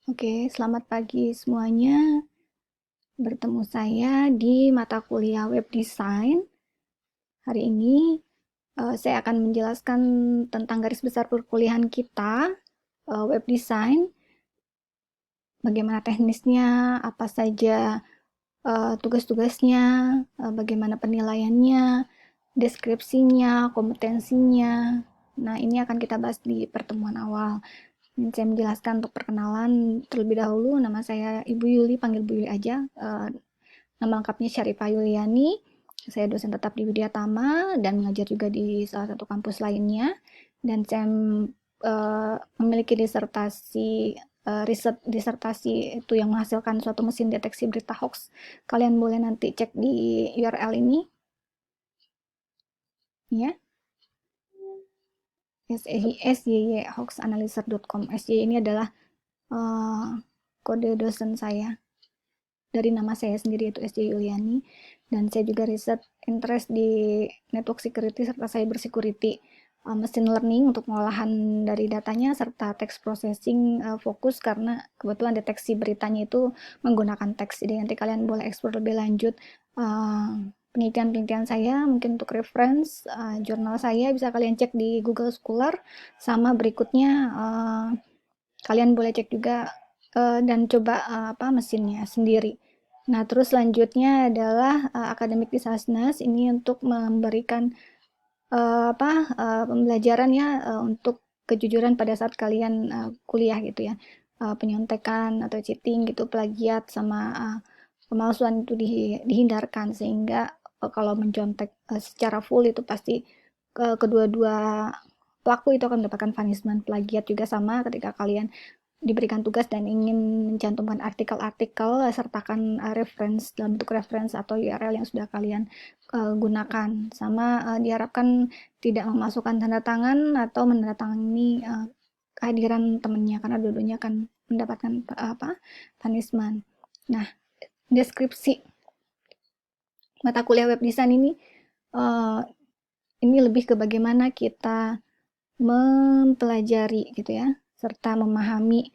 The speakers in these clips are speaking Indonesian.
Oke, selamat pagi semuanya. Bertemu saya di mata kuliah Web Design. Hari ini saya akan menjelaskan tentang garis besar perkuliahan kita, Web Design, bagaimana teknisnya, apa saja tugas-tugasnya, bagaimana penilaiannya, deskripsinya, kompetensinya. Nah, ini akan kita bahas di pertemuan awal. Saya menjelaskan untuk perkenalan terlebih dahulu. Nama saya Ibu Yuli, panggil Bu Yuli aja. Nama lengkapnya Syarifah Yuliani. Saya dosen tetap di Widya Tama dan mengajar juga di salah satu kampus lainnya. Dan saya memiliki riset disertasi itu yang menghasilkan suatu mesin deteksi berita hoax. Kalian boleh nanti cek di URL ini, ya. syhoaxanalyzer.com. SY ini adalah kode dosen saya. Dari nama saya sendiri, itu SJ Yuliani, dan saya juga riset interest di network security serta cyber security, machine learning untuk pengolahan dari datanya, serta text processing fokus karena kebetulan deteksi beritanya itu menggunakan teks. Jadi nanti kalian boleh eksplor lebih lanjut penelitian-penelitian saya, mungkin untuk reference jurnal saya bisa kalian cek di Google Scholar. Sama berikutnya kalian boleh cek juga dan coba mesinnya sendiri. Nah, terus selanjutnya adalah akademik di Sasnas ini untuk memberikan pembelajaran ya untuk kejujuran pada saat kalian kuliah gitu ya. Penyontekan atau cheating gitu, plagiat sama pemalsuan itu dihindarkan, sehingga kalau mencontek secara full itu pasti kedua-dua pelaku itu akan mendapatkan punishment. Plagiat juga sama, ketika kalian diberikan tugas dan ingin mencantumkan artikel-artikel, sertakan reference dalam bentuk reference atau URL yang sudah kalian gunakan. Sama diharapkan tidak memasukkan tanda tangan atau menandatangani kehadiran temannya, karena dua-duanya akan mendapatkan punishment. Nah, deskripsi mata kuliah web design ini lebih ke bagaimana kita mempelajari gitu ya, serta memahami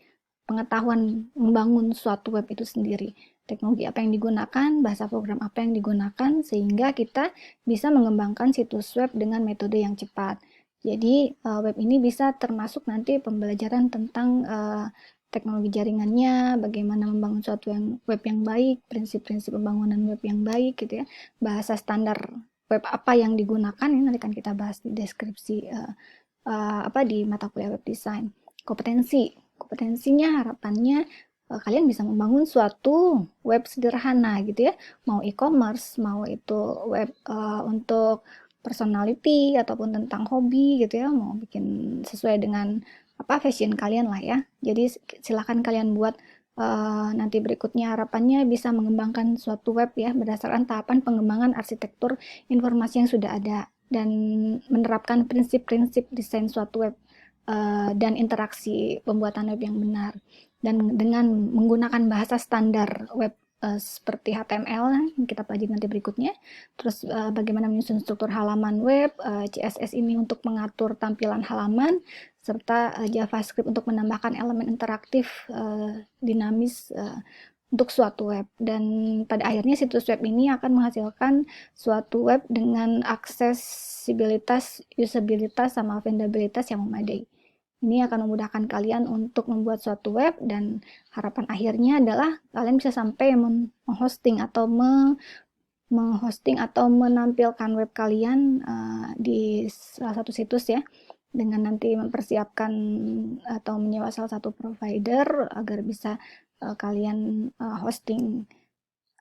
pengetahuan membangun suatu web itu sendiri. Teknologi apa yang digunakan, bahasa program apa yang digunakan, sehingga kita bisa mengembangkan situs web dengan metode yang cepat. Jadi web ini bisa termasuk nanti pembelajaran tentang teknologi jaringannya, bagaimana membangun suatu web yang baik, prinsip-prinsip pembangunan web yang baik gitu ya, bahasa standar web apa yang digunakan, ini nanti akan kita bahas di deskripsi di mata kuliah web design. Kompetensinya harapannya kalian bisa membangun suatu web sederhana gitu ya, mau e-commerce, mau itu web untuk personality ataupun tentang hobi gitu ya, mau bikin sesuai dengan fashion kalian lah ya. Jadi silakan kalian buat. Nanti berikutnya harapannya bisa mengembangkan suatu web ya berdasarkan tahapan pengembangan arsitektur informasi yang sudah ada, dan menerapkan prinsip-prinsip desain suatu web dan interaksi pembuatan web yang benar, dan dengan menggunakan bahasa standar web seperti HTML yang kita pelajari nanti berikutnya. Terus bagaimana menyusun struktur halaman web, CSS ini untuk mengatur tampilan halaman, serta JavaScript untuk menambahkan elemen interaktif dinamis untuk suatu web. Dan pada akhirnya situs web ini akan menghasilkan suatu web dengan aksesibilitas, usabilitas, sama vendabilitas yang memadai. Ini akan memudahkan kalian untuk membuat suatu web, dan harapan akhirnya adalah kalian bisa sampai menghosting atau menampilkan web kalian di salah satu situs ya, dengan nanti mempersiapkan atau menyewa salah satu provider agar bisa kalian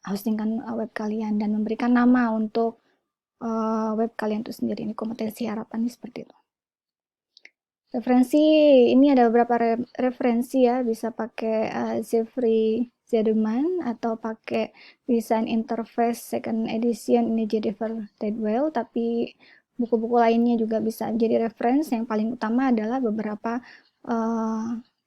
hostingkan web kalian dan memberikan nama untuk web kalian itu sendiri. Ini kompetensi harapannya seperti itu. Referensi, ini ada beberapa referensi ya, bisa pakai Jeffrey Zedeman atau pakai Design Interface Second Edition ini Jennifer Tidwell, tapi buku-buku lainnya juga bisa jadi referensi. Yang paling utama adalah beberapa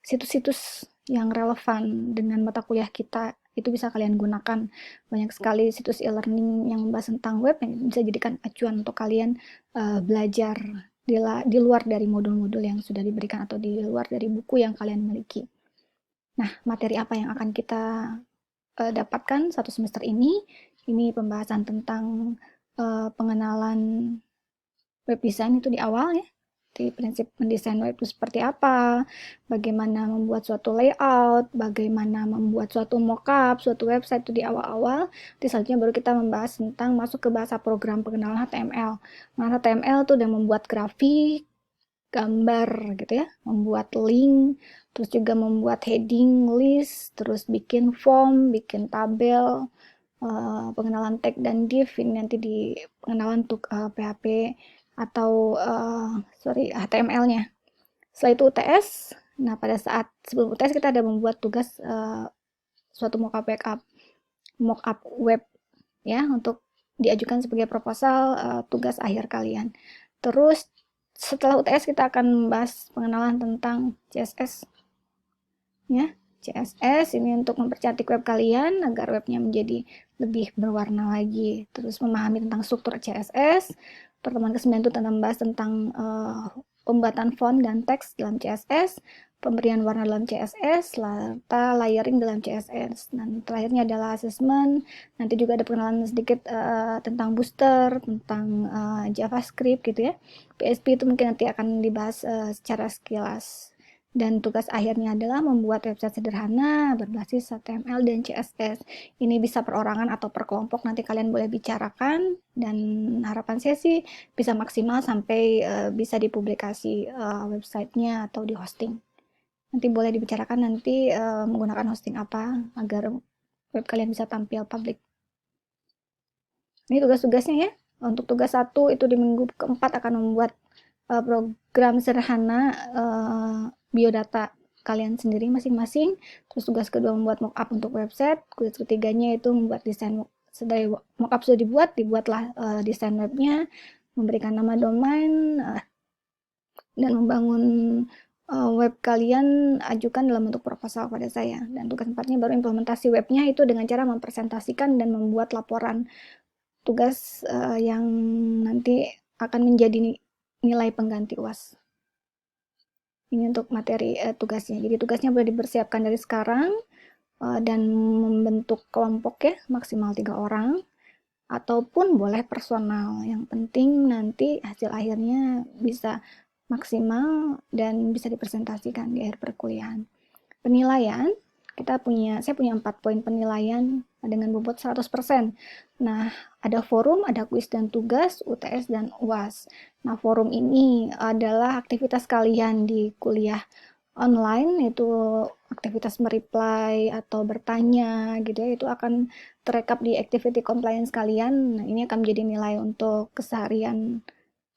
situs-situs yang relevan dengan mata kuliah kita, itu bisa kalian gunakan. Banyak sekali situs e-learning yang membahas tentang web yang bisa jadikan acuan untuk kalian belajar di luar dari modul-modul yang sudah diberikan atau di luar dari buku yang kalian miliki. Nah, materi apa yang akan kita dapatkan satu semester ini? Ini pembahasan tentang pengenalan web design itu di awal ya. Jadi prinsip mendesain web itu seperti apa, bagaimana membuat suatu layout, bagaimana membuat suatu mockup, suatu website itu di awal-awal. Di selanjutnya baru kita membahas tentang masuk ke bahasa program pengenalan HTML. Nah, HTML itu udah membuat grafik, gambar gitu ya, membuat link, terus juga membuat heading, list, terus bikin form, bikin tabel, pengenalan tag dan div ini nanti di pengenalan untuk PHP atau HTML-nya. Setelah itu UTS. Nah, pada saat sebelum UTS kita ada membuat tugas suatu mockup web ya untuk diajukan sebagai proposal tugas akhir kalian. Terus setelah UTS kita akan membahas pengenalan tentang CSS ya. CSS ini untuk mempercantik web kalian agar webnya menjadi lebih berwarna lagi. Terus memahami tentang struktur CSS. Pertemuan ke-9 itu tentang membahas tentang pembuatan font dan teks dalam CSS, pemberian warna dalam CSS, serta layering dalam CSS. Dan terakhirnya adalah assessment. Nanti juga ada pengenalan sedikit tentang booster, tentang JavaScript gitu ya. PHP itu mungkin nanti akan dibahas secara sekilas. Dan tugas akhirnya adalah membuat website sederhana berbasis HTML dan CSS. Ini bisa perorangan atau per kelompok, nanti kalian boleh bicarakan, dan harapan saya sih bisa maksimal sampai bisa dipublikasi websitenya atau di hosting. Nanti boleh dibicarakan nanti menggunakan hosting apa agar web kalian bisa tampil publik. Ini tugas-tugasnya ya. Untuk tugas 1 itu di minggu keempat akan membuat program sederhana biodata kalian sendiri masing-masing. Terus tugas kedua membuat mockup untuk website. Tugas ketiganya itu membuat desain. Dari mockup sudah dibuatlah desain webnya, memberikan nama domain, dan membangun web kalian ajukan dalam bentuk proposal pada saya. Dan tugas empatnya baru implementasi webnya itu dengan cara mempresentasikan dan membuat laporan tugas yang nanti akan menjadi nilai pengganti UAS. Ini untuk materi tugasnya. Jadi tugasnya boleh dipersiapkan dari sekarang dan membentuk kelompok ya, maksimal 3 orang. Ataupun boleh personal. Yang penting nanti hasil akhirnya bisa maksimal dan bisa dipresentasikan di akhir perkuliahan. Penilaian, saya punya 4 poin penilaian dengan bobot 100%. Nah, ada forum, ada kuis dan tugas, UTS dan UAS. Nah, forum ini adalah aktivitas kalian di kuliah online, itu aktivitas mereply atau bertanya gitu ya, itu akan terekap di activity compliance kalian. Nah, ini akan menjadi nilai untuk keseharian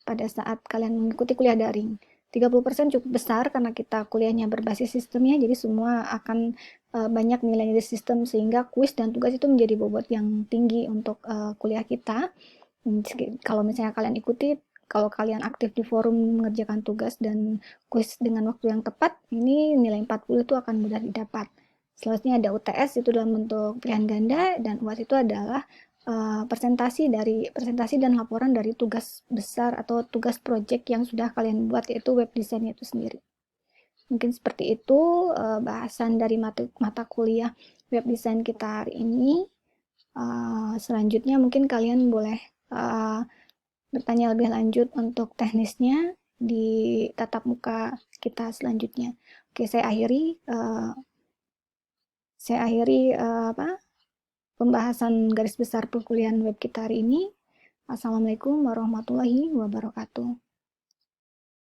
pada saat kalian mengikuti kuliah daring. 30% cukup besar karena kita kuliahnya berbasis sistemnya, jadi semua akan banyak nilai dari sistem, sehingga kuis dan tugas itu menjadi bobot yang tinggi untuk kuliah kita. Kalau misalnya kalian ikuti, kalau kalian aktif di forum mengerjakan tugas dan kuis dengan waktu yang tepat, ini nilai 40 itu akan mudah didapat. Selanjutnya ada UTS, itu dalam bentuk pilihan ganda, dan UAS itu adalah presentasi dan laporan dari tugas besar atau tugas project yang sudah kalian buat, yaitu web design itu sendiri. Mungkin seperti itu bahasan dari mata kuliah web design kita hari ini. Selanjutnya mungkin kalian boleh bertanya lebih lanjut untuk teknisnya di tatap muka kita selanjutnya. Oke, saya akhiri pembahasan garis besar perkuliahan web kita hari ini. Assalamualaikum warahmatullahi wabarakatuh.